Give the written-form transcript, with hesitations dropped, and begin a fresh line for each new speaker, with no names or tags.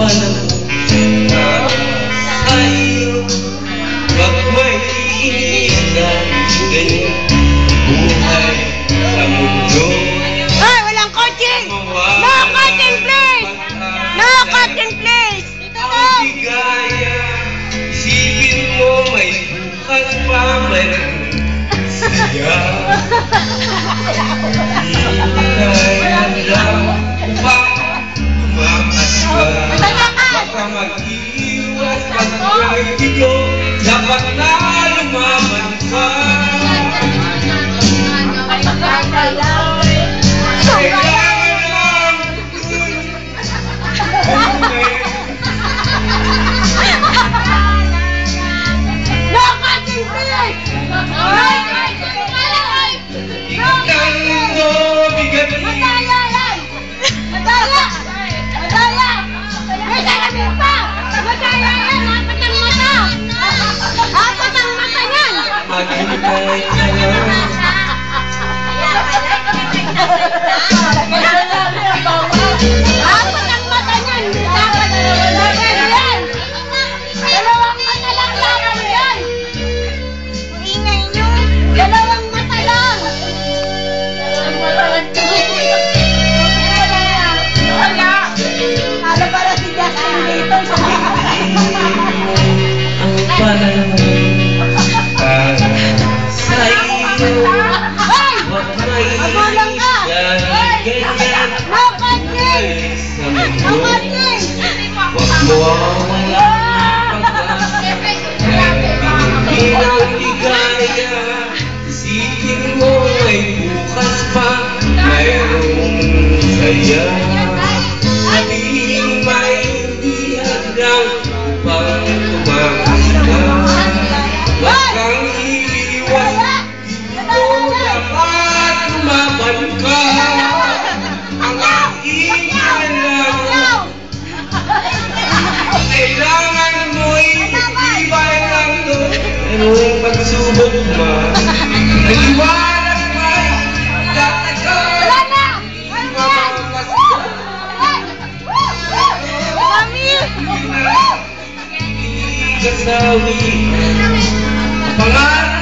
panahon sa'yo. Wag maingat ganyan buhay sa mundo.
Ay, walang coaching! No coaching, please! No coaching, please!
Ang ligaya, isipin mo may bukas pa, may saya. Hintayan lang upang tumakas ka. Baka mag-iwas pag ito, dapat na lumaban ka. Maghintay ka lang.
Apat ang mata niyan. Dapat yan. Dalawang mata lang dapat yan. Ingay nyo. Dalawang mata lang. Dalawang mata lang. Wala. Kala para si Justin dito.
Ang panahon sa'yo. Wag maingat ganyan buhay sa mundo. Wag mo wala pag-ibig ang ligaya. Isipin mo ay bukas pa mayroong saya. Sabihin may hindi hadlang upang tumakas ka. Wag kang iiwas, dito dapat lumaban ka. Ang aking alam, kailangan mo'y ibay lang doon. Anong pagsubok man, naliwanag may tatagal. Di mamakas ka. Hindi kasawi. Pangarap